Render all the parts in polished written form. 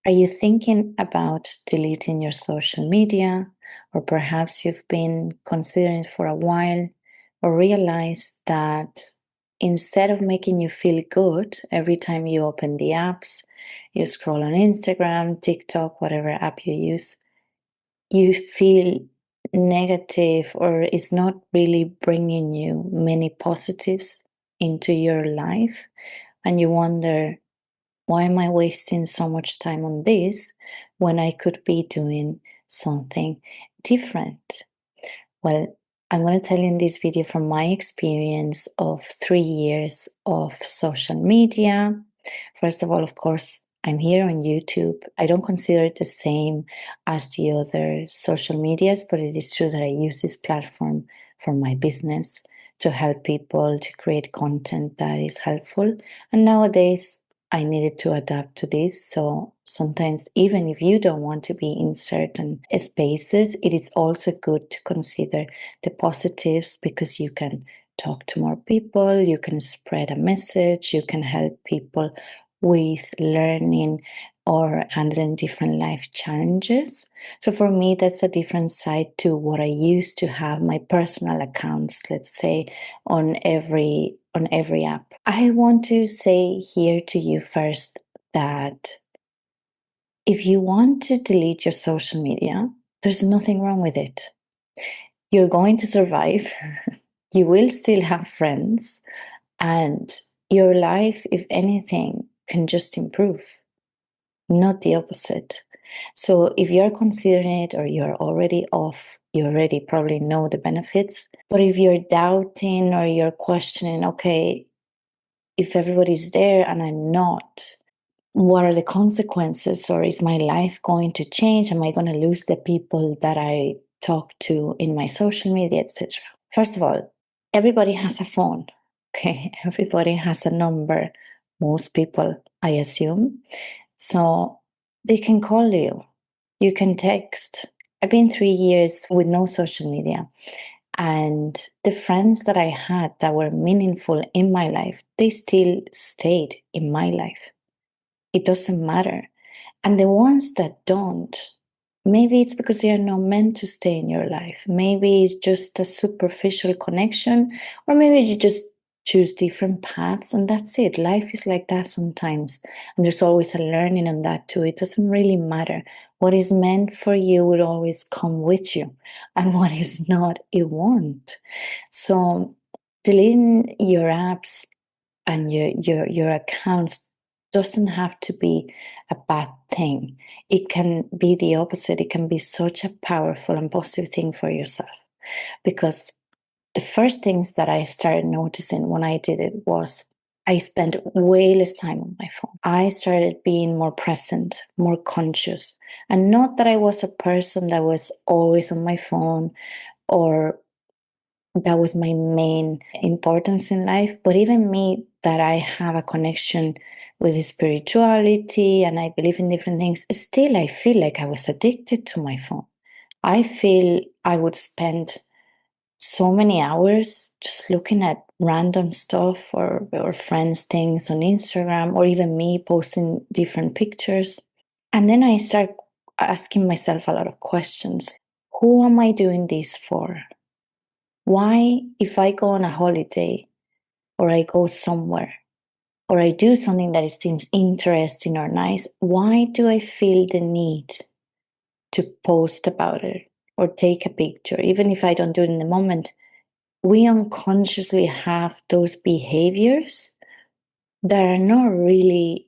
Are you thinking about deleting your social media? Or perhaps you've been considering it for a while, or realized that instead of making you feel good every time you open the apps, you scroll on Instagram, TikTok, whatever app you use, you feel negative or it's not really bringing you many positives into your life, and you wonder, why am I wasting so much time on this when I could be doing something different? Well, I'm going to tell you in this video from my experience of 3 years of social media. First of all, of course, I'm here on YouTube. I don't consider it the same as the other social medias, but it is true that I use this platform for my business to help people to create content that is helpful. And nowadays, I needed to adapt to this. So sometimes, even if you don't want to be in certain spaces, it is also good to consider the positives, because you can talk to more people, you can spread a message, you can help people with learning or handling different life challenges. So for me, that's a different side to what I used to have my personal accounts, let's say, on every app. I want to say here to you first that if you want to delete your social media, there's nothing wrong with it. You're going to survive. You will still have friends, and your life, if anything, can just improve, not the opposite. So if you're considering it or you're already off, you already probably know the benefits. But if you're doubting or you're questioning, okay, if everybody's there and I'm not, what are the consequences? Or is my life going to change? Am I going to lose the people that I talk to in my social media, etc.? First of all, everybody has a phone. Okay, everybody has a number. Most people, I assume. So they can call you. You can text. I've been 3 years with no social media. And the friends that I had that were meaningful in my life, they still stayed in my life. It doesn't matter. And the ones that don't, maybe it's because they are not meant to stay in your life. Maybe it's just a superficial connection, or maybe you just choose different paths and that's it. Life is like that sometimes. And there's always a learning on that too. It doesn't really matter. What is meant for you will always come with you. And what is not, it won't. So deleting your apps and your accounts doesn't have to be a bad thing. It can be the opposite. It can be such a powerful and positive thing for yourself. Because the first things that I started noticing when I did it was I spent way less time on my phone. I started being more present, more conscious. And not that I was a person that was always on my phone or that was my main importance in life. But even me, that I have a connection with spirituality and I believe in different things, still I feel like I was addicted to my phone. I feel I would spend so many hours just looking at random stuff or friends' things on Instagram, or even me posting different pictures. And then I start asking myself a lot of questions. Who am I doing this for? Why, if I go on a holiday or I go somewhere or I do something that seems interesting or nice, why do I feel the need to post about it or take a picture? Even if I don't do it in the moment, we unconsciously have those behaviors that are not really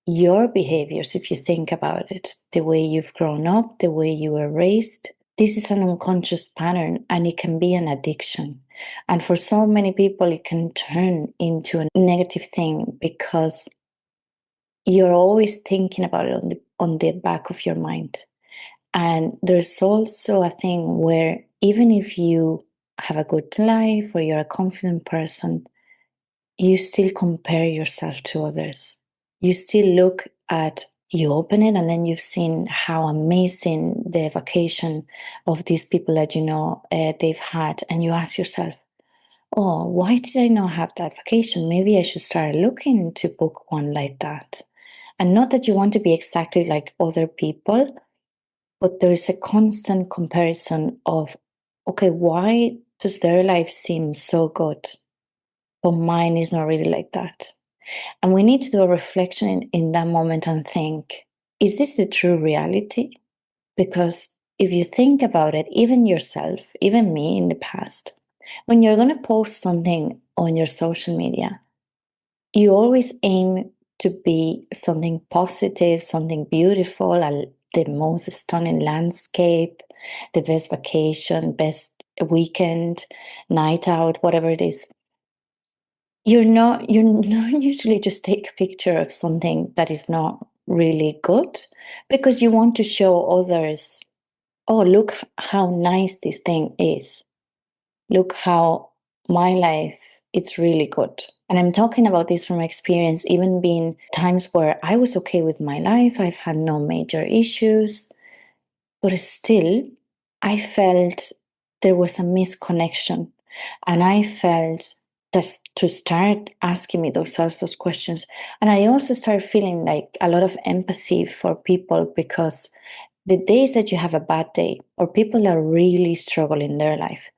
your behaviors if you think about it. The way you've grown up, the way you were raised. This is an unconscious pattern and it can be an addiction. And for so many people, it can turn into a negative thing because you're always thinking about it on the back of your mind. And there's also a thing where even if you have a good life or you're a confident person, you still compare yourself to others. You still look at, you open it and then you've seen how amazing the vacation of these people that you know they've had, and you ask yourself, oh, why did I not have that vacation? Maybe I should start looking to book one like that. And not that you want to be exactly like other people, but there is a constant comparison of, okay, why does their life seem so good, but mine is not really like that? And we need to do a reflection in that moment and think, is this the true reality? Because if you think about it, even yourself, even me in the past, when you're going to post something on your social media, you always aim to be something positive, something beautiful, the most stunning landscape, the best vacation, best weekend, night out, whatever it is. You're not usually just take a picture of something that is not really good because you want to show others, oh, look how nice this thing is. Look how my life, it's really good. And I'm talking about this from experience, even being times where I was okay with my life, I've had no major issues, but still, I felt there was a misconnection. And I felt that to start asking me those questions. And I also started feeling like a lot of empathy for people because the days that you have a bad day or people are really struggling in their life,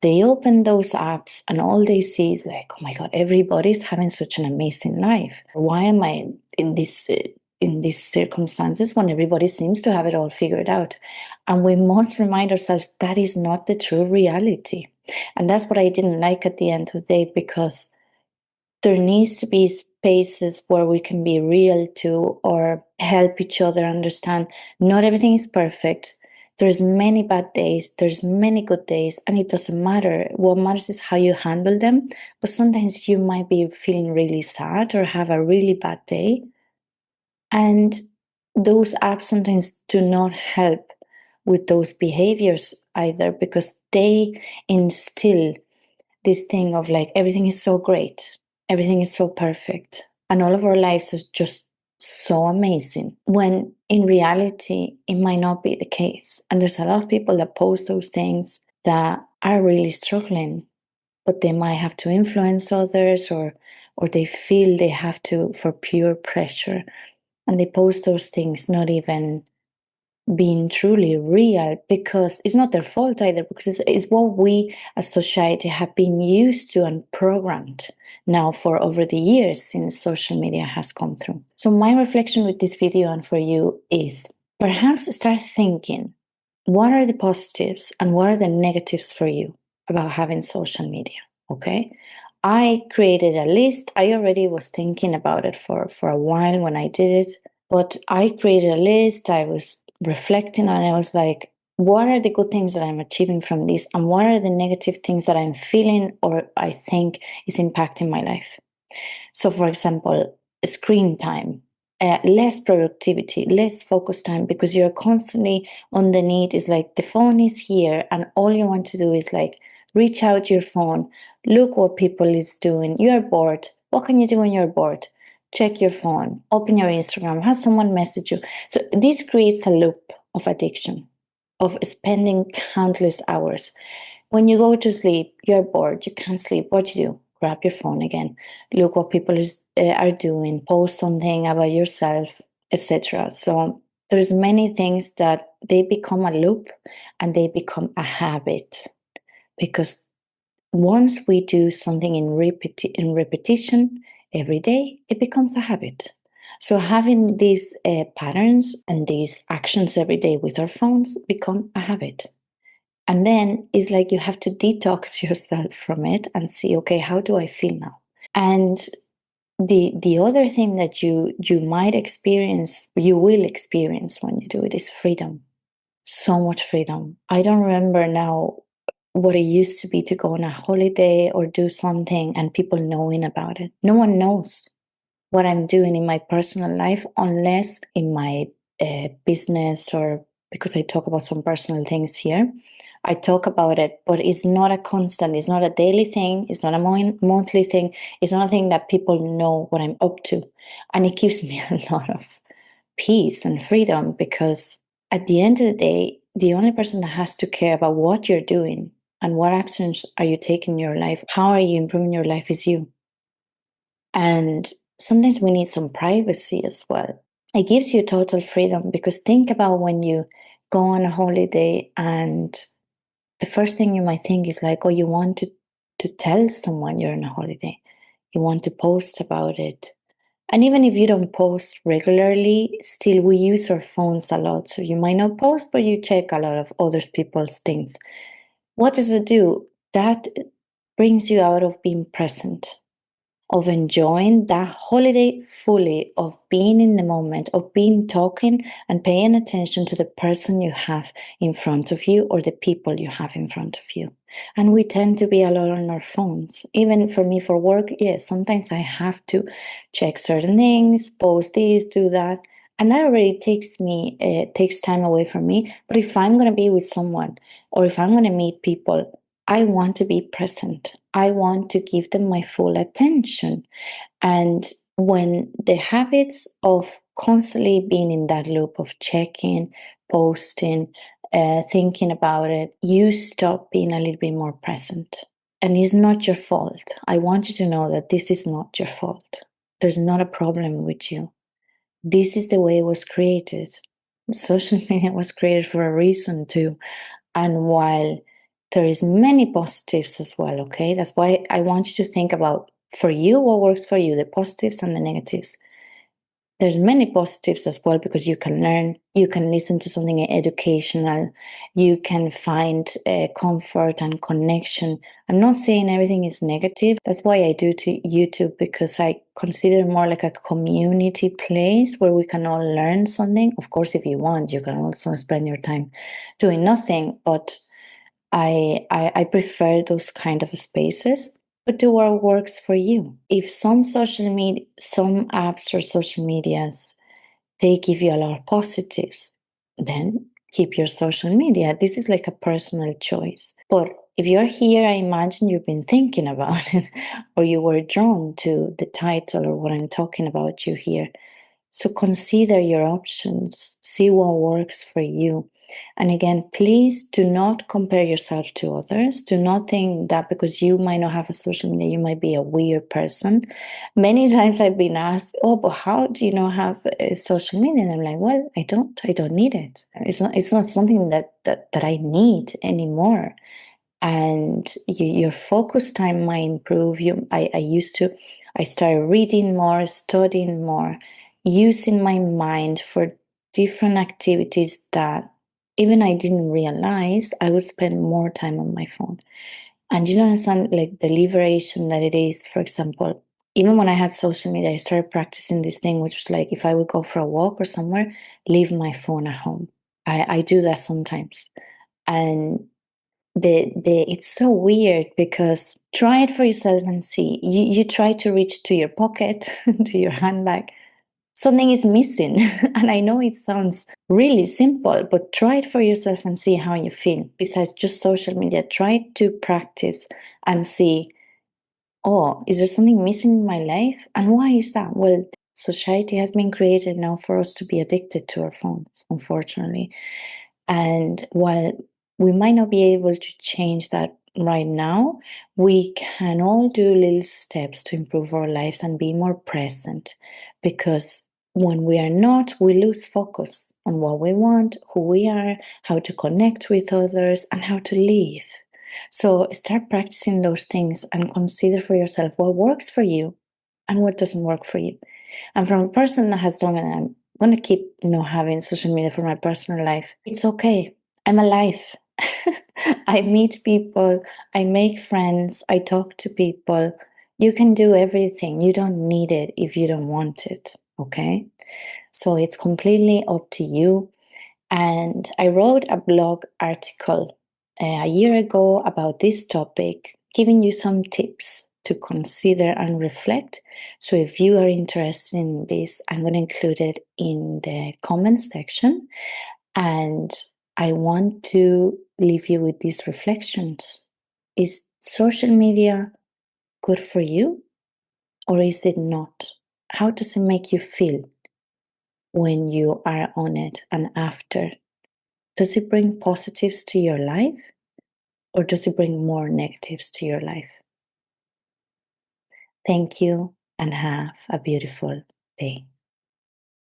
they open those apps and all they see is like, oh my God, everybody's having such an amazing life. Why am I in these circumstances when everybody seems to have it all figured out? And we must remind ourselves that is not the true reality. And that's what I didn't like at the end of the day, because there needs to be spaces where we can be real too, or help each other understand not everything is perfect. There's many bad days, there's many good days, and it doesn't matter. What matters is how you handle them. But sometimes you might be feeling really sad or have a really bad day. And those apps sometimes do not help with those behaviors either, because they instill this thing of like everything is so great, everything is so perfect, and all of our lives is just so amazing, when in reality it might not be the case. And there's a lot of people that post those things that are really struggling, but they might have to influence others, or they feel they have to for pure pressure, and they post those things not even being truly real, because it's not their fault either, because it's what we as society have been used to and programmed now for over the years since social media has come through. So my reflection with this video and for you is perhaps start thinking, what are the positives and what are the negatives for you about having social media? Okay. I created a list. I already was thinking about it for a while when I did it, but I created a list. I was reflecting on it. I was like, what are the good things that I'm achieving from this? And what are the negative things that I'm feeling or I think is impacting my life? So, for example, screen time, less productivity, less focus time, because you're constantly on the need. Is like the phone is here, and all you want to do is like reach out your phone, look what people is doing. You're bored. What can you do when you're bored? Check your phone, open your Instagram, have someone message you. So this creates a loop of addiction, of spending countless hours. When you go to sleep, you're bored, you can't sleep. What you do? Grab your phone again, look what people are doing, post something about yourself, etc. So there's many things that they become a loop and they become a habit, because once we do something in repetition every day, it becomes a habit. So having these patterns and these actions every day with our phones become a habit. And then it's like you have to detox yourself from it and see, okay, how do I feel now? And the other thing that you might experience, you will experience when you do it, is freedom. So much freedom. I don't remember now what it used to be to go on a holiday or do something and people knowing about it. No one knows what I'm doing in my personal life unless in my business, or because I talk about some personal things here. I talk about it, but it's not a constant, it's not a daily thing, it's not a monthly thing, it's not a thing that people know what I'm up to. And it gives me a lot of peace and freedom, because at the end of the day, the only person that has to care about what you're doing and what actions are you taking in your life, how are you improving your life, is you. And sometimes we need some privacy as well. it gives you total freedom, because think about when you go on a holiday and the first thing you might think is like, oh, you want to tell someone you're on a holiday. You want to post about it. And even if you don't post regularly, still we use our phones a lot. So you might not post, but you check a lot of other people's things. What does it do? That brings you out of being present, of enjoying that holiday fully, of being in the moment, of being talking and paying attention to the person you have in front of you or the people you have in front of you. And we tend to be a lot on our phones. Even for me, for work, yes, sometimes I have to check certain things, post this, do that. And that already takes time away from me. But if I'm going to be with someone or if I'm going to meet people, I want to be present. I want to give them my full attention. And when the habits of constantly being in that loop of checking, posting, thinking about it, you stop being a little bit more present. And it's not your fault. I want you to know that this is not your fault. There's not a problem with you. This is the way it was created. Social media was created for a reason too. And while there is many positives as well, okay? That's why I want you to think about, for you, what works for you, the positives and the negatives. There's many positives as well, because you can learn, you can listen to something educational, you can find comfort and connection. I'm not saying everything is negative. That's why I do to YouTube, because I consider more like a community place where we can all learn something. Of course, if you want, you can also spend your time doing nothing, but I prefer those kind of spaces. But do what works for you. If some social media, some apps or social medias, they give you a lot of positives, then keep your social media. This is like a personal choice. But if you're here, I imagine you've been thinking about it, or you were drawn to the title or what I'm talking about you here. So consider your options, see what works for you. And again, please do not compare yourself to others. Do not think that because you might not have a social media, you might be a weird person. Many times I've been asked, "Oh, but how do you not have a social media?" And I'm like, "Well, I don't. I don't need it. It's not something that I need anymore." And your focus time might improve. I started reading more, studying more, using my mind for different activities that even I didn't realize I would spend more time on my phone. And you don't understand like the liberation that it is. For example, even when I had social media, I started practicing this thing, which was like if I would go for a walk or somewhere, leave my phone at home. I do that sometimes. And the it's so weird, because try it for yourself and see. You try to reach to your pocket, to your handbag, something is missing. And I know it sounds really simple, but try it for yourself and see how you feel. Besides just social media, try to practice and see, oh, is there something missing in my life? And why is that? Well, society has been created now for us to be addicted to our phones, unfortunately. And while we might not be able to change that right now, we can all do little steps to improve our lives and be more present. Because when we are not, we lose focus on what we want, who we are, how to connect with others, and how to live. So start practicing those things and consider for yourself what works for you and what doesn't work for you. And from a person that has done it, I'm going to keep, having social media for my personal life. It's okay. I'm alive. I meet people, I make friends, I talk to people. You can do everything. You don't need it if you don't want it. Okay. So it's completely up to you. And I wrote a blog article a year ago about this topic, giving you some tips to consider and reflect. So if you are interested in this, I'm going to include it in the comments section. And I want to leave you with these reflections. Is social media good for you, or is it not? How does it make you feel when you are on it and after? Does it bring positives to your life, or does it bring more negatives to your life? Thank you and have a beautiful day.